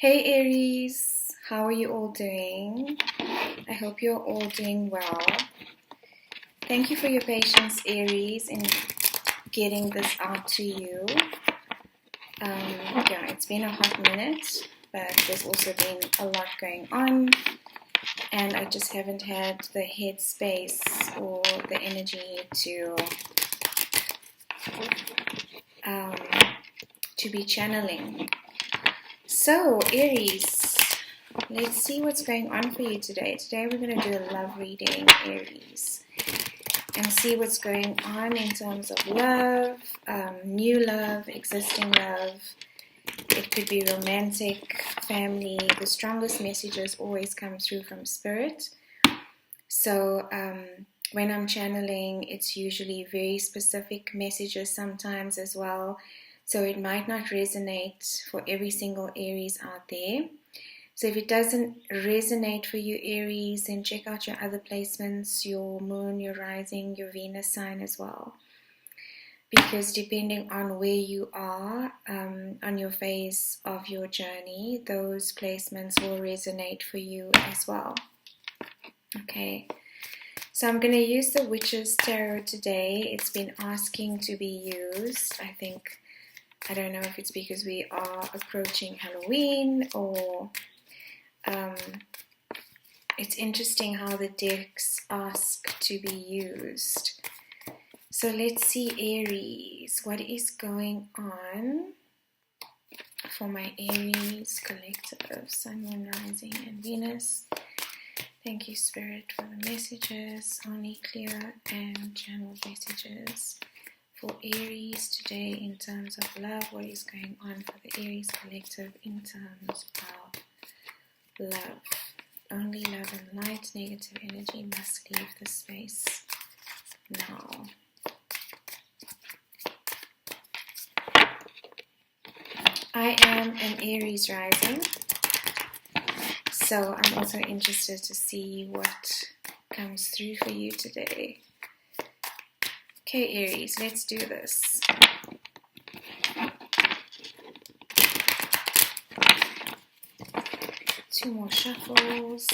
Hey Aries, how are you all doing? I hope you're all doing well. Thank you for your patience, Aries, in getting this out to you. It's been a hot minute, but there's also been a lot going on, and I just haven't had the headspace or the energy to be channeling. So, Aries, let's see what's going on for you today. Today we're going to do a love reading, Aries, and see what's going on in terms of love, new love, existing love. It could be romantic, family. The strongest messages always come through from Spirit. So when I'm channeling, it's usually very specific messages sometimes as well. So it might not resonate for every single Aries out there. So if it doesn't resonate for you, Aries, then check out your other placements, your moon, your rising, your Venus sign as well. Because depending on where you are on your phase of your journey, those placements will resonate for you as well. Okay. So I'm going to use the Witch's Tarot today. It's been asking to be used. I don't know if it's because we are approaching Halloween or it's interesting how the decks ask to be used. So let's see, Aries, what is going on for my Aries collective, Sun, Moon, Rising, and Venus. Thank you, Spirit, for the messages, only clear and channel messages. For Aries today in terms of love, what is going on for the Aries collective in terms of love? Only love and light, negative energy must leave the space now. I am an Aries rising, so I'm also interested to see what comes through for you today. Okay, Aries, let's do this. Two more shuffles.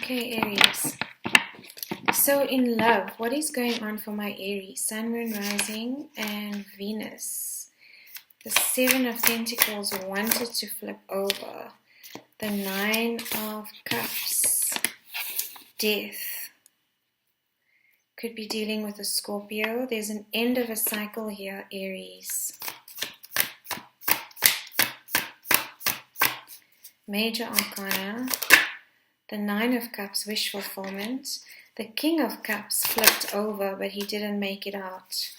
Okay, Aries. So in love, what is going on for my Aries? Sun, Moon, Rising, and Venus. The Seven of Pentacles wanted to flip over. The Nine of Cups. Death. Could be dealing with a Scorpio. There's an end of a cycle here, Aries. Major Arcana. The Nine of Cups, wish fulfillment. The King of Cups flipped over, but he didn't make it out.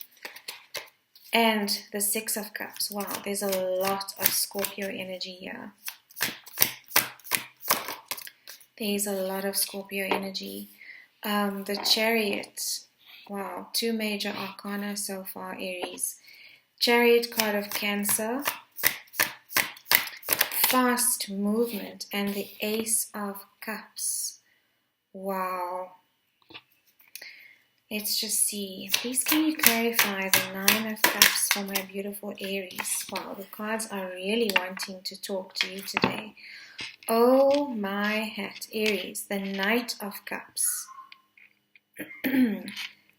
And the Six of Cups. Wow, there's a lot of Scorpio energy here. There's a lot of Scorpio energy. The Chariot. Wow, two major arcana so far, Aries. Chariot card of Cancer. Fast movement. And the Ace of Cups. Wow. Let's just see. Please can you clarify the Nine of Cups for my beautiful Aries? Wow, the cards are really wanting to talk to you today. Oh my hat, Aries. The Knight of Cups. The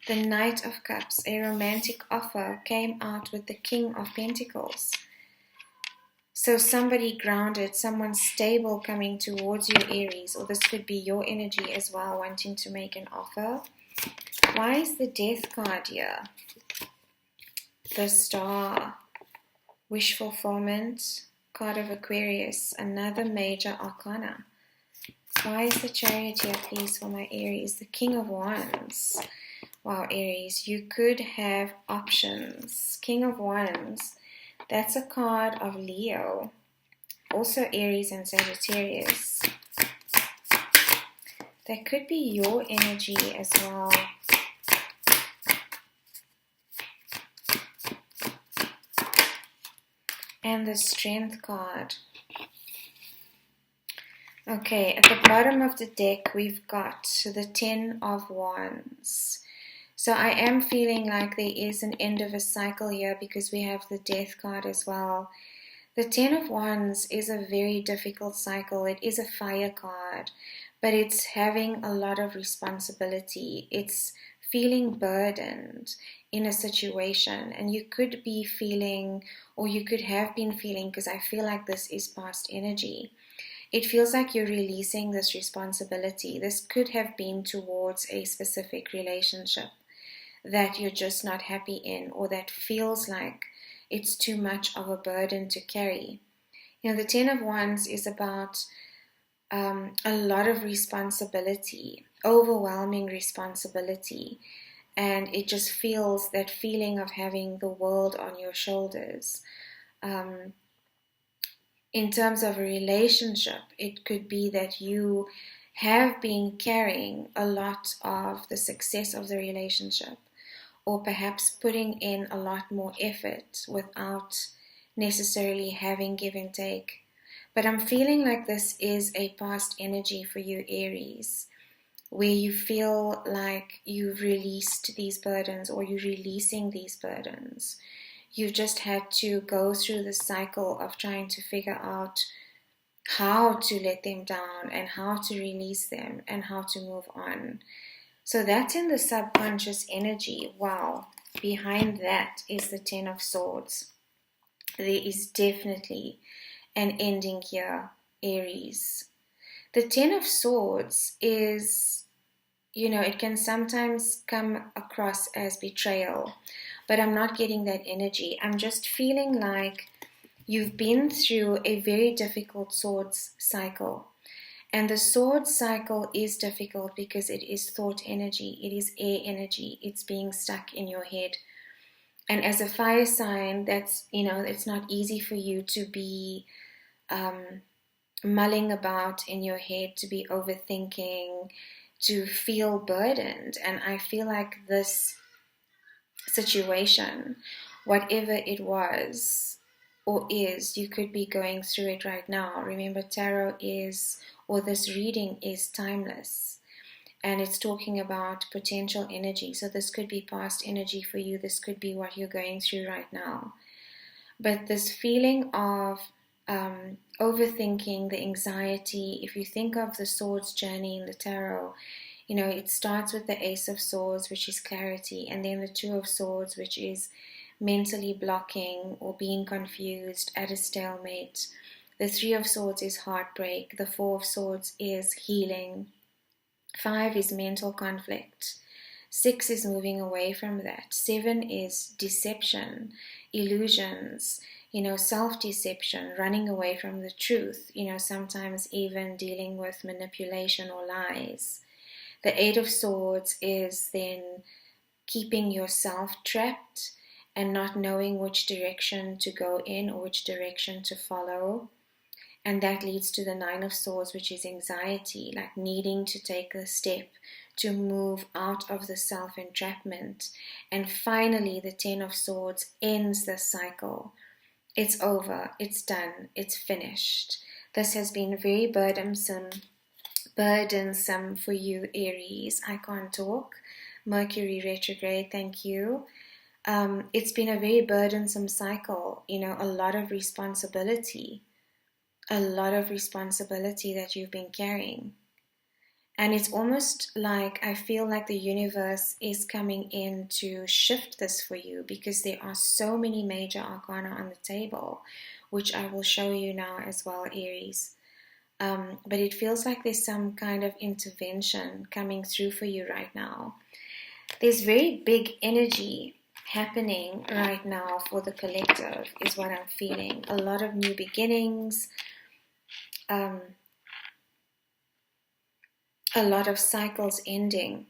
Knight of Cups. A romantic offer came out with the King of Pentacles. So somebody grounded, someone stable coming towards you, Aries. Or this could be your energy as well, wanting to make an offer. Why is the Death card here? The Star. Wish fulfillment. Card of Aquarius. Another major arcana. Why is the Chariot here, please, for my Aries? The King of Wands. Wow, Aries, you could have options. King of Wands. That's a card of Leo. Also Aries and Sagittarius. That could be your energy as well. and the Strength card. Okay, at the bottom of the deck, we've got the Ten of Wands. So I am feeling like there is an end of a cycle here because we have the Death card as well. The Ten of Wands is a very difficult cycle. It is a fire card, but it's having a lot of responsibility. It's feeling burdened in a situation, and you could be feeling, or you could have been feeling, because I feel like this is past energy. It feels like you're releasing this responsibility. This could have been towards a specific relationship that you're just not happy in, or that feels like it's too much of a burden to carry. You know, the Ten of Wands is about a lot of responsibility, overwhelming responsibility, and it just feels that feeling of having the world on your shoulders. In terms of a relationship, it could be that you have been carrying a lot of the success of the relationship, or perhaps putting in a lot more effort without necessarily having give and take. But I'm feeling like this is a past energy for you, Aries, where you feel like you've released these burdens, or you're releasing these burdens. You've just had to go through the cycle of trying to figure out how to let them down and how to release them and how to move on. So that's in the subconscious energy. Wow. Behind that is the Ten of Swords. There is definitely an ending here, Aries. The Ten of Swords is, it can sometimes come across as betrayal, but I'm not getting that energy. I'm just feeling like you've been through a very difficult swords cycle. And the sword cycle is difficult because it is thought energy, it is air energy, it's being stuck in your head. And as a fire sign, that's, it's not easy for you to be mulling about in your head, to be overthinking, to feel burdened. And I feel like this situation, whatever it was or is, you could be going through it right now. Remember, tarot is, or this reading is timeless, and it's talking about potential energy. So this could be past energy for you. This could be what you're going through right now. But this feeling of overthinking, the anxiety, if you think of the swords journey in the tarot, it starts with the Ace of Swords, which is clarity, and then the Two of Swords, which is mentally blocking or being confused, at a stalemate. The Three of Swords is heartbreak. The Four of Swords is healing. 5 is mental conflict. 6 is moving away from that. 7 is deception, illusions, self-deception, running away from the truth, sometimes even dealing with manipulation or lies. The 8 of Swords is then keeping yourself trapped and not knowing which direction to go in or which direction to follow. And that leads to the 9 of Swords, which is anxiety, like needing to take a step to move out of the self-entrapment. And finally, the 10 of Swords ends the cycle. It's over, it's done, it's finished. This has been very burdensome for you, Aries. I can't talk. Mercury retrograde, thank you. It's been a very burdensome cycle, a lot of responsibility that you've been carrying. And it's almost like I feel like the universe is coming in to shift this for you, because there are so many major arcana on the table, which I will show you now as well, Aries. But it feels like there's some kind of intervention coming through for you right now. There's very big energy happening right now for the collective, is what I'm feeling. A lot of new beginnings, a lot of cycles ending.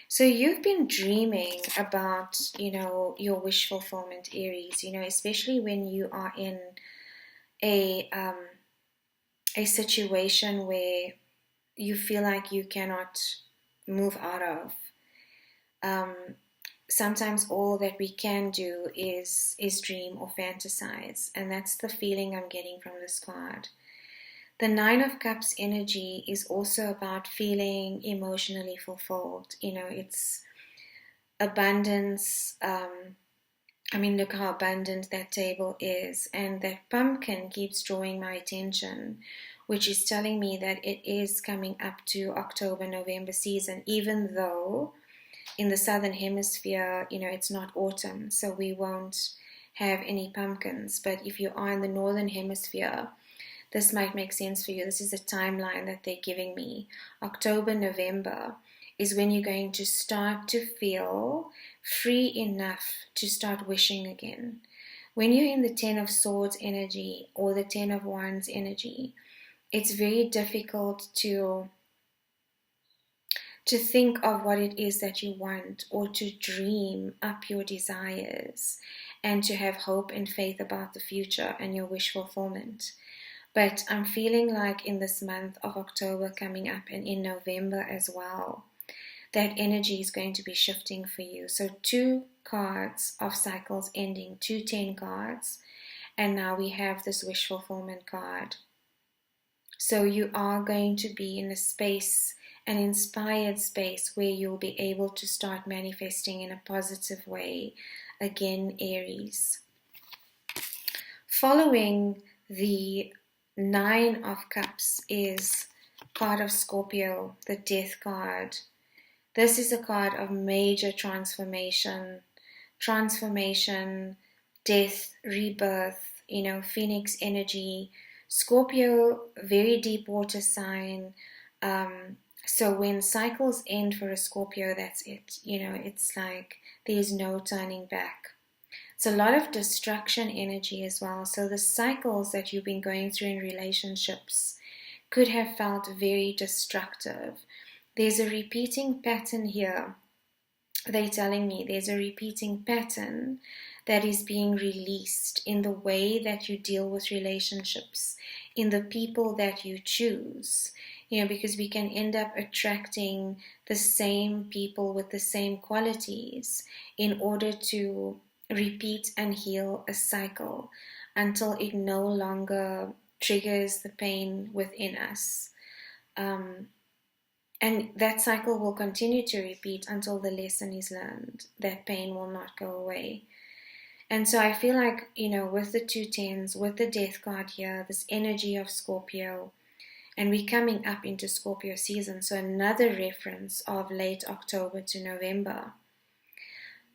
So you've been dreaming about, your wish fulfillment, Aries, especially when you are in a situation where you feel like you cannot move out of. sometimes all that we can do is dream or fantasize, and that's the feeling I'm getting from this card. The Nine of Cups energy is also about feeling emotionally fulfilled. It's abundance. Look how abundant that table is, and that pumpkin keeps drawing my attention, which is telling me that it is coming up to October, November season, even though in the southern hemisphere, it's not autumn, so we won't have any pumpkins. But if you are in the northern hemisphere, this might make sense for you. This is a timeline that they're giving me. October, November is when you're going to start to feel free enough to start wishing again. When you're in the Ten of Swords energy or the Ten of Wands energy, it's very difficult to think of what it is that you want, or to dream up your desires, and to have hope and faith about the future and your wish fulfillment. But I'm feeling like in this month of October coming up, and in November as well, that energy is going to be shifting for you. So 2 cards of cycles ending, 2 10 cards, and now we have this wish fulfillment card. So you are going to be in a space, an inspired space, where you'll be able to start manifesting in a positive way again, Aries. Following the 9 of Cups is card of Scorpio, the Death card. This is a card of major transformation, death, rebirth, Phoenix energy. Scorpio, very deep water sign. So when cycles end for a Scorpio, that's it. It's like there's no turning back. It's a lot of destruction energy as well. So the cycles that you've been going through in relationships could have felt very destructive. There's a repeating pattern here. They're telling me there's a repeating pattern that is being released in the way that you deal with relationships, in the people that you choose. Because we can end up attracting the same people with the same qualities in order to repeat and heal a cycle until it no longer triggers the pain within us. And that cycle will continue to repeat until the lesson is learned. That pain will not go away. And so I feel like, with the 2 10s, with the Death card here, this energy of Scorpio, and we're coming up into Scorpio season, so another reference of late October to November.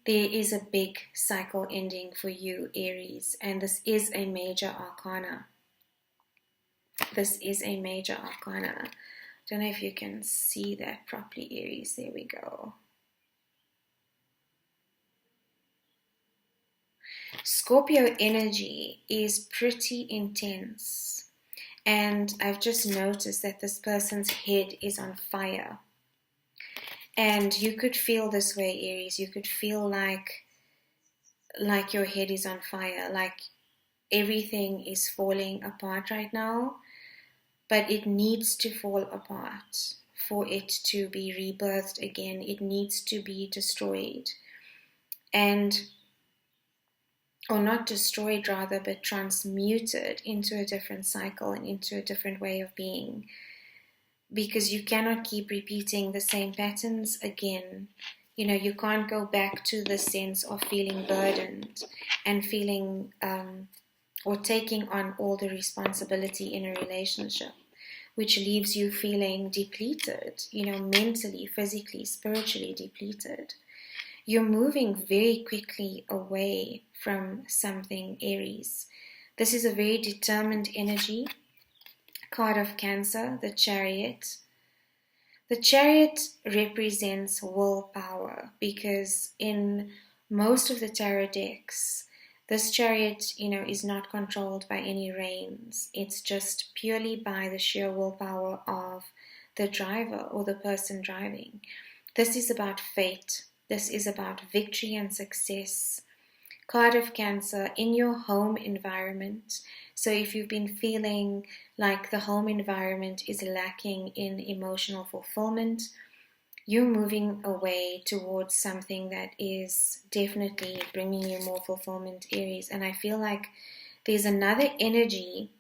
There is a big cycle ending for you, Aries, and this is a major arcana. Don't know if you can see that properly, Aries. There we go. Scorpio energy is pretty intense. And I've just noticed that this person's head is on fire. And you could feel this way, Aries. You could feel like your head is on fire, like everything is falling apart right now. But it needs to fall apart for it to be rebirthed again. It needs to be destroyed. Or not destroyed rather, but transmuted into a different cycle and into a different way of being. Because you cannot keep repeating the same patterns again. You can't go back to the sense of feeling burdened and feeling or taking on all the responsibility in a relationship, which leaves you feeling depleted, mentally, physically, spiritually depleted. You're moving very quickly away from something, Aries. This is a very determined energy. Card of Cancer, the Chariot. The Chariot represents willpower, because in most of the tarot decks, this Chariot, is not controlled by any reins. It's just purely by the sheer willpower of the driver or the person driving. This is about fate. This is about victory and success. Card of Cancer, in your home environment. So if you've been feeling like the home environment is lacking in emotional fulfillment, you're moving away towards something that is definitely bringing you more fulfillment, Aries. And I feel like there's another energy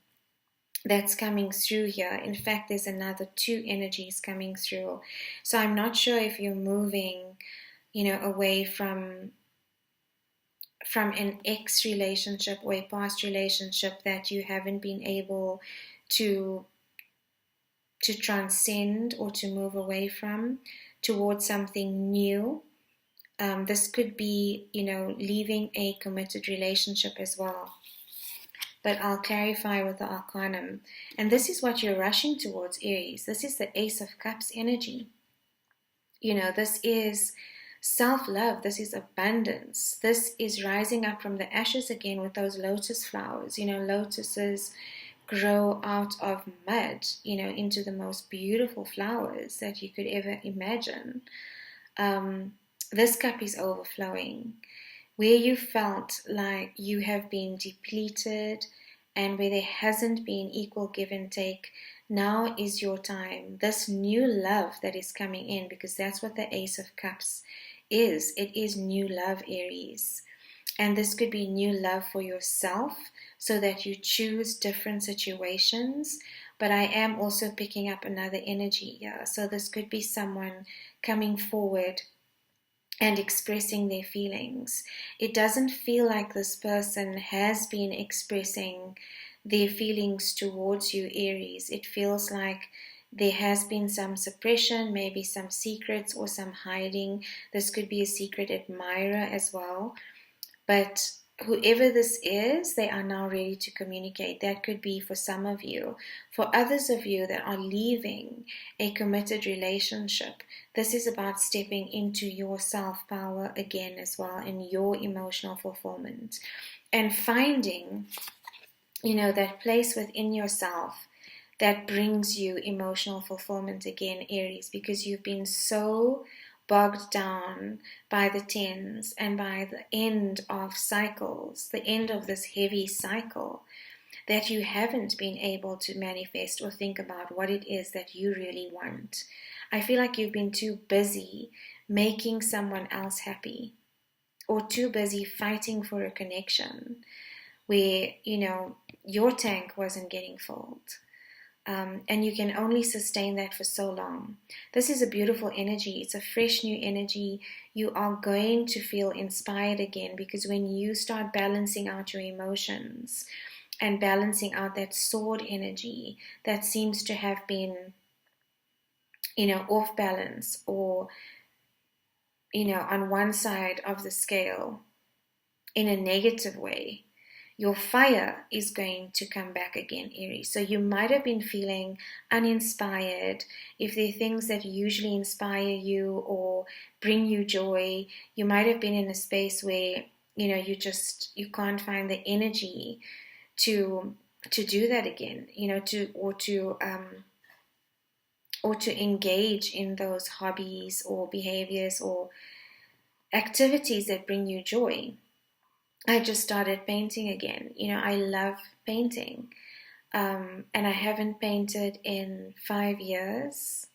that's coming through here. In fact, there's another 2 energies coming through. So I'm not sure if you're moving, away from an ex relationship or a past relationship that you haven't been able to transcend or to move away from towards something new. This could be, leaving a committed relationship as well. But I'll clarify with the Arcanum. And this is what you're rushing towards, Aries. This is the Ace of Cups energy. This is self-love. This is abundance. This is rising up from the ashes again with those lotus flowers. Lotuses grow out of mud, into the most beautiful flowers that you could ever imagine. This cup is overflowing. Where you felt like you have been depleted and where there hasn't been equal give and take, now is your time. This new love that is coming in, because that's what the Ace of Cups is. It is new love, Aries. And this could be new love for yourself so that you choose different situations. But I am also picking up another energy here. So this could be someone coming forward and expressing their feelings. It doesn't feel like this person has been expressing their feelings towards you, Aries. It feels like there has been some suppression, maybe some secrets or some hiding. This could be a secret admirer as well. But whoever this is, they are now ready to communicate. That could be for some of you. For others of you that are leaving a committed relationship, this is about stepping into your self-power again as well, and your emotional fulfillment. And finding, that place within yourself that brings you emotional fulfillment again, Aries, because you've been so bogged down by the tens and by the end of cycles, the end of this heavy cycle, that you haven't been able to manifest or think about what it is that you really want. I feel like you've been too busy making someone else happy, or too busy fighting for a connection where, your tank wasn't getting filled. And you can only sustain that for so long. This is a beautiful energy. It's a fresh new energy. You are going to feel inspired again, because when you start balancing out your emotions and balancing out that sword energy that seems to have been, off balance, or, on one side of the scale in a negative way, your fire is going to come back again, Aries. So you might have been feeling uninspired. If there are things that usually inspire you or bring you joy, you might have been in a space where, you can't find the energy to do that again, or to engage in those hobbies or behaviors or activities that bring you joy. I just started painting again. I love painting. And I haven't painted in 5 years.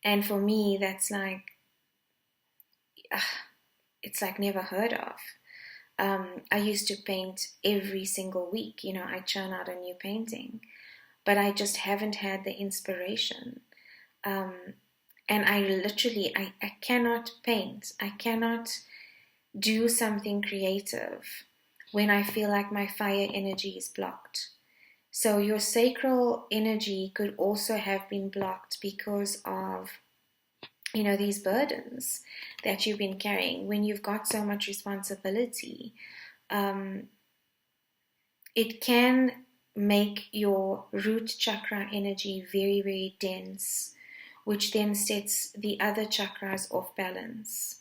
And for me, that's like, it's like never heard of. I used to paint every single week. I churn out a new painting. But I just haven't had the inspiration. And I literally, I cannot paint. I cannot do something creative when I feel like my fire energy is blocked. So your sacral energy could also have been blocked because of, these burdens that you've been carrying. When you've got so much responsibility, it can make your root chakra energy very, very dense, which then sets the other chakras off balance.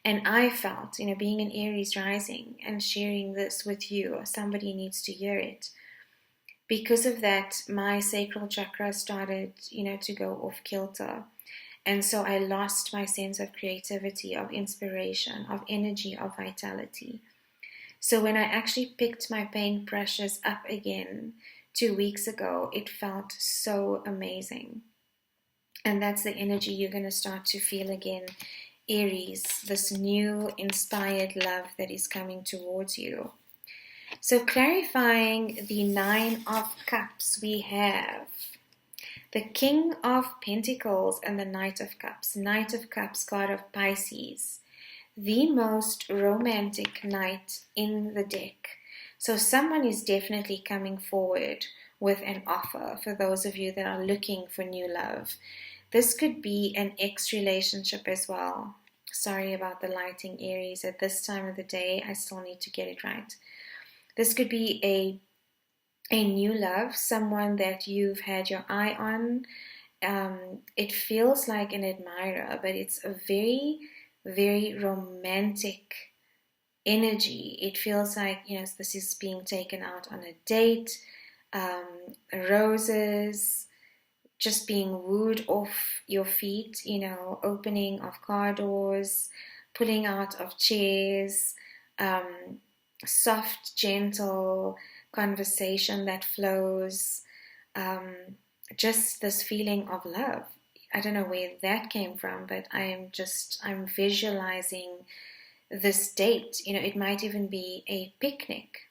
And I felt, being an Aries rising and sharing this with you, somebody needs to hear it. Because of that, my sacral chakra started, to go off kilter. And so I lost my sense of creativity, of inspiration, of energy, of vitality. So when I actually picked my paint brushes up again 2 weeks ago, it felt so amazing. And that's the energy you're going to start to feel again, Aries, this new inspired love that is coming towards you. So clarifying the Nine of Cups, we have the King of Pentacles and the Knight of Cups. Knight of Cups, card of Pisces. The most romantic knight in the deck. So someone is definitely coming forward with an offer for those of you that are looking for new love. This could be an ex-relationship as well. Sorry about the lighting, Aries. At this time of the day, I still need to get it right. This could be a new love, someone that you've had your eye on. It feels like an admirer, but it's a very, very romantic energy. It feels like, this is being taken out on a date, roses, just being wooed off your feet, opening of car doors, pulling out of chairs, soft, gentle conversation that flows, just this feeling of love. I don't know where that came from, but I'm visualizing this date. It might even be a picnic.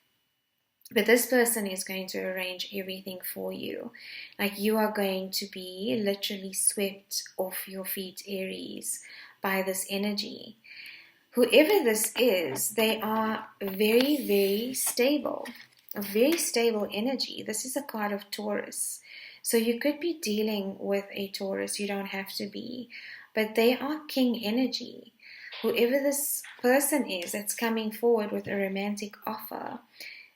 But this person is going to arrange everything for you. Like, you are going to be literally swept off your feet, Aries, by this energy. Whoever this is, they are very, very stable. A very stable energy. This is a card of Taurus. So you could be dealing with a Taurus. You don't have to be. But they are king energy. Whoever this person is that's coming forward with a romantic offer,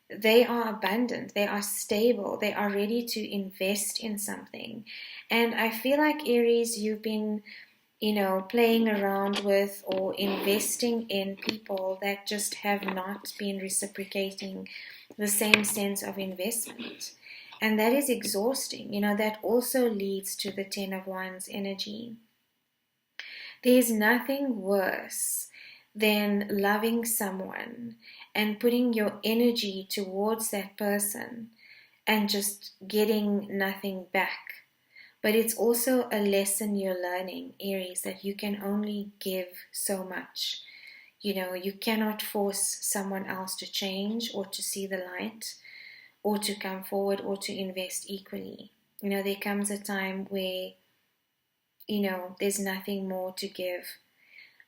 they are abundant, they are stable, they are ready to invest in something. And I feel like, Aries, you've been, playing around with or investing in people that just have not been reciprocating the same sense of investment. And that is exhausting. That also leads to the 10 of Wands energy. There's nothing worse than loving someone and putting your energy towards that person and just getting nothing back. But it's also a lesson you're learning, Aries, that you can only give so much. You cannot force someone else to change or to see the light or to come forward or to invest equally. There comes a time where, there's nothing more to give.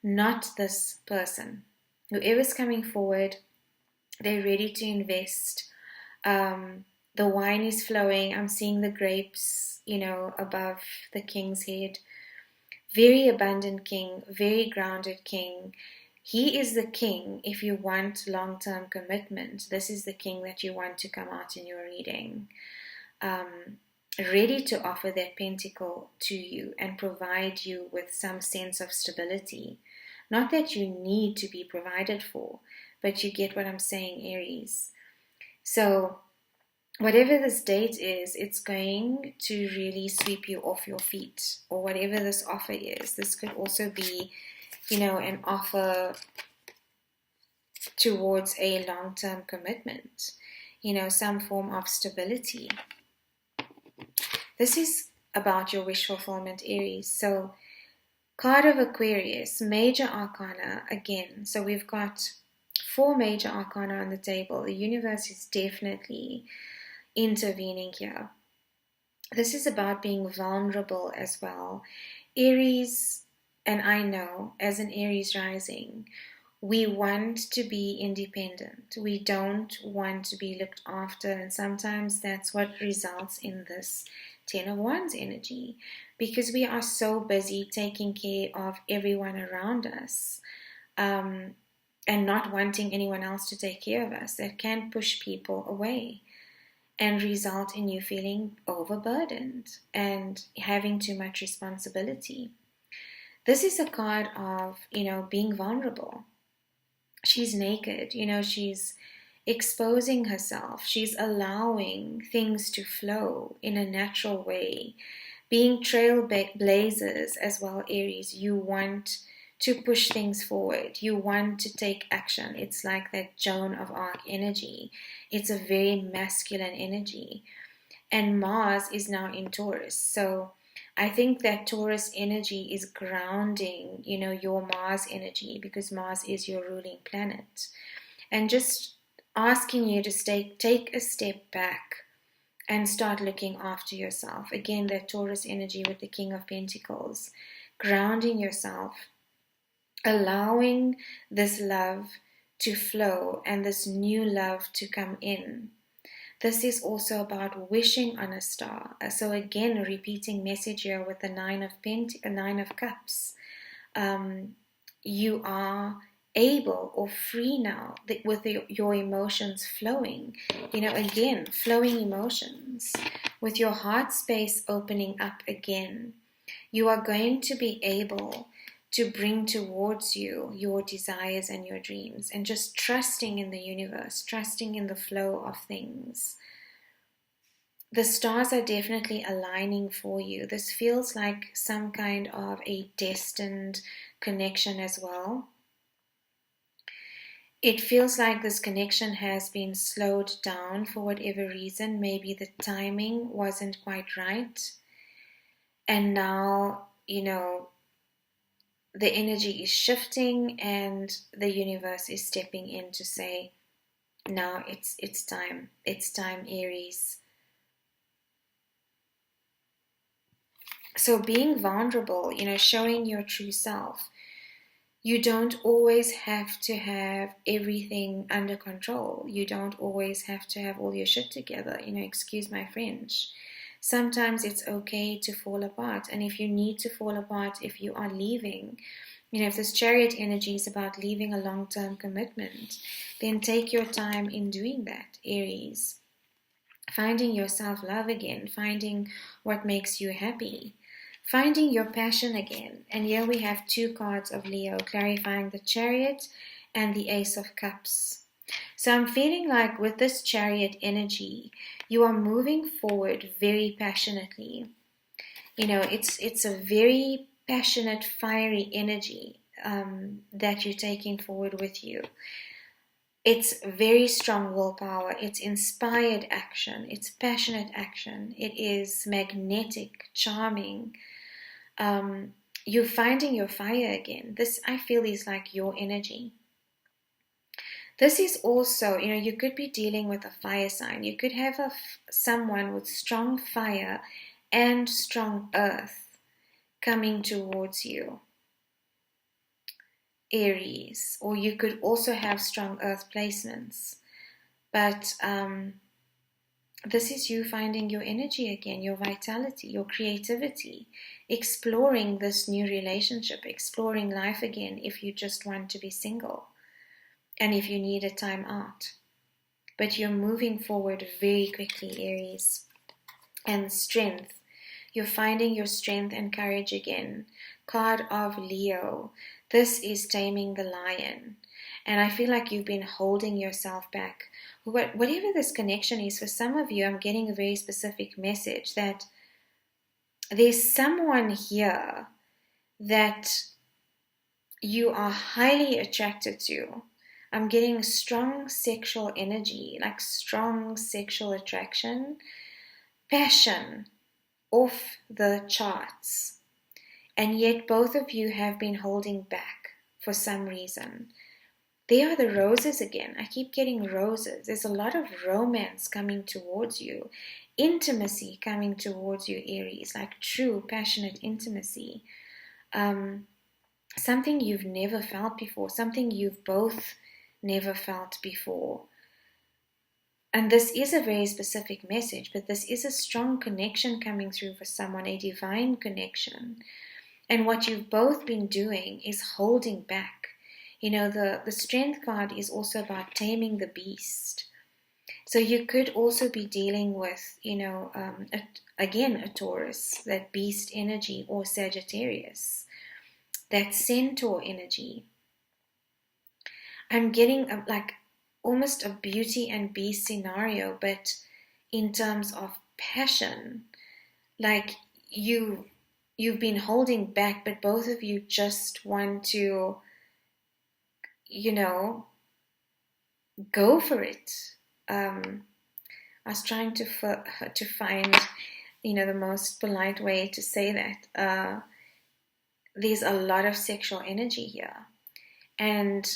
Not this person. Whoever's coming forward, they're ready to invest. The wine is flowing. I'm seeing the grapes, above the king's head. Very abundant king, very grounded king. He is the king if you want long-term commitment. This is the king that you want to come out in your reading. Ready to offer that pentacle to you and provide you with some sense of stability. Not that you need to be provided for, but you get what I'm saying, Aries. So whatever this date is, it's going to really sweep you off your feet, or whatever this offer is. This could also be, an offer towards a long-term commitment, some form of stability. This is about your wish fulfillment, Aries. So, card of Aquarius, major arcana again. So we've got 4 major arcana on the table. The universe is definitely intervening here. This is about being vulnerable as well. Aries, and I know as an Aries rising, we want to be independent. We don't want to be looked after, and sometimes that's what results in this 10 of Wands energy, because we are so busy taking care of everyone around us, and not wanting anyone else to take care of us. That can push people away and result in you feeling overburdened and having too much responsibility. This is a card of, being vulnerable. She's naked, she's exposing herself. She's allowing things to flow in a natural way. Being trailblazers as well, Aries. You want to push things forward. You want to take action. It's like that Joan of Arc energy. It's a very masculine energy. And Mars is now in Taurus. So I think that Taurus energy is grounding, your Mars energy, because Mars is your ruling planet. And just asking you to take a step back and start looking after yourself. Again, that Taurus energy with the King of Pentacles. Grounding yourself, allowing this love to flow and this new love to come in. This is also about wishing on a star. So again, a repeating message here with the Nine of Cups. You are able or free now with your emotions flowing. Again, flowing emotions. With your heart space opening up again, you are going to be able to bring towards you your desires and your dreams, and just trusting in the universe, trusting in the flow of things. The stars are definitely aligning for you. This feels like some kind of a destined connection as well. It feels like this connection has been slowed down for whatever reason. Maybe the timing wasn't quite right. And now, the energy is shifting and the universe is stepping in to say, now it's time. It's time, Aries. So being vulnerable, showing your true self. You don't always have to have everything under control. You don't always have to have all your shit together. Excuse my French. Sometimes it's okay to fall apart. And if you need to fall apart, if you are leaving, if this Chariot energy is about leaving a long-term commitment, then take your time in doing that, Aries. Finding your self-love again, finding what makes you happy, finding your passion again. And here we have two cards of Leo, clarifying the Chariot and the Ace of Cups. So I'm feeling like with this Chariot energy, you are moving forward very passionately. It's a very passionate, fiery energy that you're taking forward with you. It's very strong willpower. It's inspired action. It's passionate action. It is magnetic, charming. You're finding your fire again. This, I feel, is like your energy. This is also, you could be dealing with a fire sign. You could have someone with strong fire and strong earth coming towards you, Aries. Or you could also have strong earth placements. But this is you finding your energy again, your vitality, your creativity, exploring this new relationship, exploring life again if you just want to be single. And if you need a time out. But you're moving forward very quickly, Aries. And strength. You're finding your strength and courage again. Card of Leo. This is taming the lion. And I feel like you've been holding yourself back. Whatever this connection is, for some of you, I'm getting a very specific message that there's someone here that you are highly attracted to. I'm getting strong sexual energy, like strong sexual attraction, passion, off the charts. And yet both of you have been holding back for some reason. There are the roses again. I keep getting roses. There's a lot of romance coming towards you, intimacy coming towards you, Aries, like true, passionate intimacy. Something you've never felt before, something you've both never felt before. And this is a very specific message, but this is a strong connection coming through for someone, a divine connection. And what you've both been doing is holding back. The strength card is also about taming the beast. So you could also be dealing with, a Taurus, that beast energy, or Sagittarius, that centaur energy. I'm getting almost a Beauty and Beast scenario, but in terms of passion, like you've been holding back, but both of you just want to, go for it. I was trying to find, the most polite way to say that. There's a lot of sexual energy here. And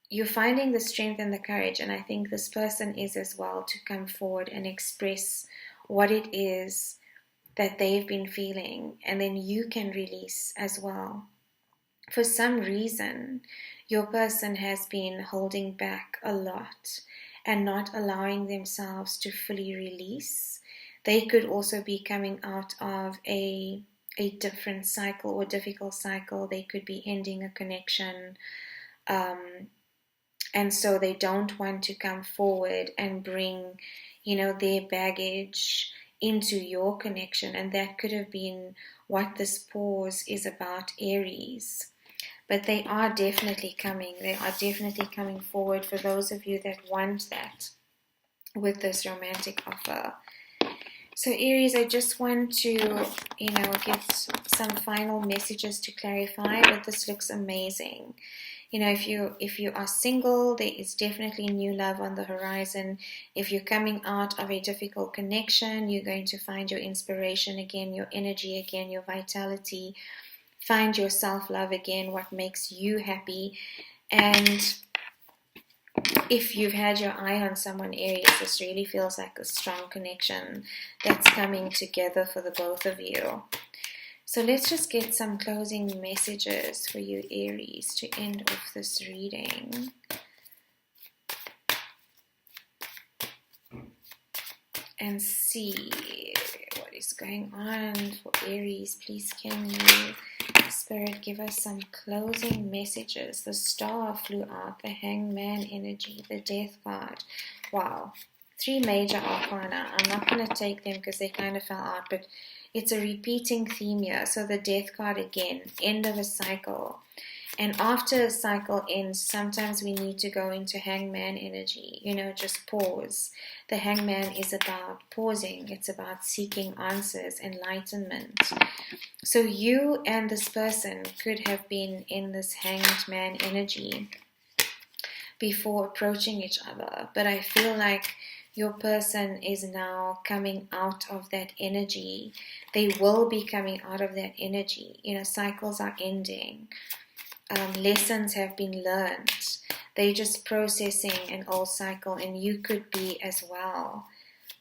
you're finding the strength and the courage, and I think this person is as well, to come forward and express what it is that they've been feeling, and then you can release as well. For some reason, your person has been holding back a lot and not allowing themselves to fully release. They could also be coming out of a different cycle or difficult cycle. They could be ending a connection, and so they don't want to come forward and bring, their baggage into your connection. And that could have been what this pause is about, Aries. But they are definitely coming. They are definitely coming forward for those of you that want that with this romantic offer. So Aries, I just want to, get some final messages to clarify, but this looks amazing. If you are single, there is definitely new love on the horizon. If you're coming out of a difficult connection, you're going to find your inspiration again, your energy again, your vitality. Find your self-love again, what makes you happy. And if you've had your eye on someone, Aries, this really feels like a strong connection that's coming together for the both of you. So let's just get some closing messages for you, Aries, to end off this reading. And see what is going on for Aries. Please, can you, Spirit, give us some closing messages? The Star flew out, the Hangman energy, the Death card. Wow. 3 major arcana. I'm not going to take them because they kind of fell out, but it's a repeating theme here. So the Death card again, end of a cycle. And after a cycle ends, sometimes we need to go into Hangman energy, just pause. The Hangman is about pausing. It's about seeking answers, enlightenment. So you and this person could have been in this Hanged Man energy before approaching each other. But I feel like your person is now coming out of that energy. They will be coming out of that energy. Cycles are ending. Lessons have been learned. They're just processing an old cycle, and you could be as well.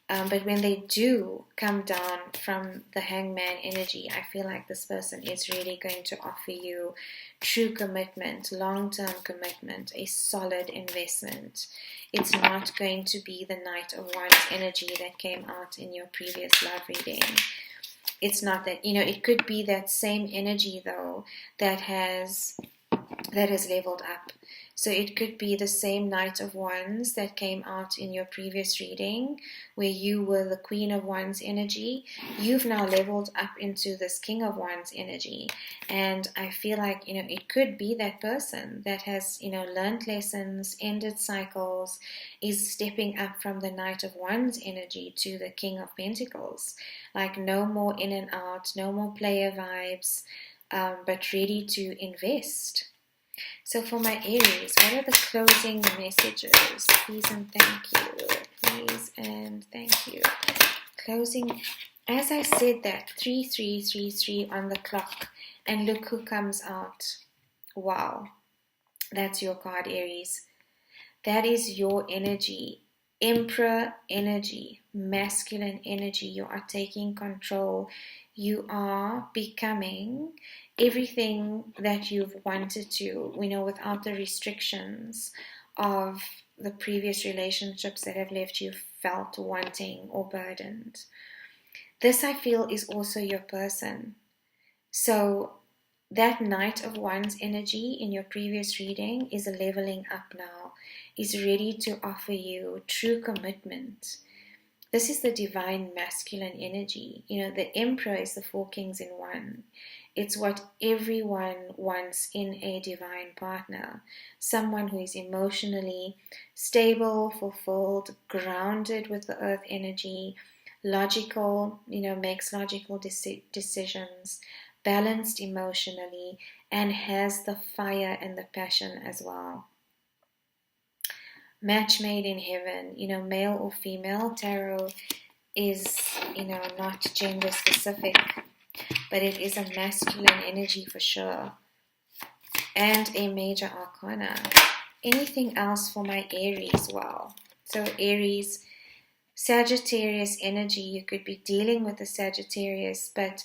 But when they do come down from the Hangman energy, I feel like this person is really going to offer you true commitment, long-term commitment, a solid investment. It's not going to be the Knight of Wands energy that came out in your previous love reading. It's not that, it could be that same energy though that has leveled up. So it could be the same Knight of Wands that came out in your previous reading, where you were the Queen of Wands energy. You've now leveled up into this King of Wands energy. And I feel like, it could be that person that has, learned lessons, ended cycles, is stepping up from the Knight of Wands energy to the King of Pentacles. Like no more in and out, no more player vibes, but ready to invest. So for my Aries, what are the closing messages? Please and thank you. Please and thank you. Closing, as I said that, 3333 on the clock. And look who comes out. Wow. That's your card, Aries. That is your energy. Emperor energy. Masculine energy. You are taking control. You are becoming everything that you've wanted to, without the restrictions of the previous relationships that have left you felt wanting or burdened. This, I feel, is also your person. So that Knight of Wands energy in your previous reading is leveling up now, is ready to offer you true commitment. This is the divine masculine energy. The Emperor is the 4 kings in one. It's what everyone wants in a divine partner. Someone who is emotionally stable, fulfilled, grounded with the earth energy, logical, makes logical decisions, balanced emotionally, and has the fire and the passion as well. Match made in heaven, male or female. Tarot is, not gender specific, but it is a masculine energy for sure, and a major arcana. Anything else for my Aries? Well, so Aries, Sagittarius energy, you could be dealing with the Sagittarius, but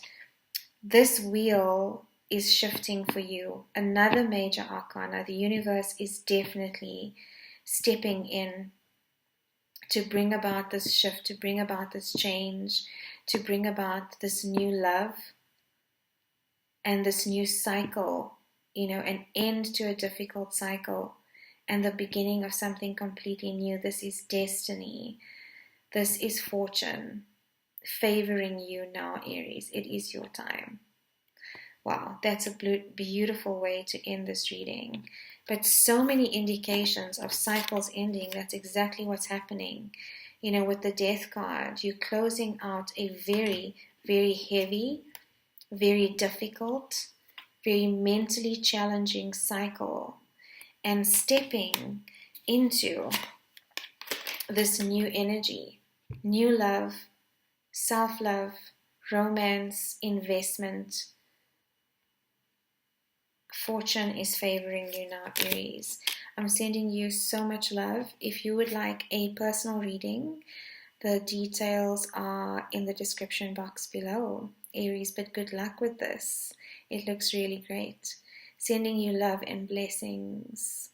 this wheel is shifting for you. Another major arcana. The universe is definitely stepping in to bring about this shift, to bring about this change, to bring about this new love and this new cycle, an end to a difficult cycle and the beginning of something completely new. This is destiny. This is fortune favoring you now, Aries. It is your time. Wow, that's a beautiful way to end this reading. But so many indications of cycles ending. That's exactly what's happening. With the Death card, you're closing out a very, very heavy, very difficult, very mentally challenging cycle and stepping into this new energy, new love, self-love, romance, investment. Fortune is favoring you now, Aries. I'm sending you so much love. If you would like a personal reading, the details are in the description box below, Aries, but good luck with this. It looks really great. Sending you love and blessings.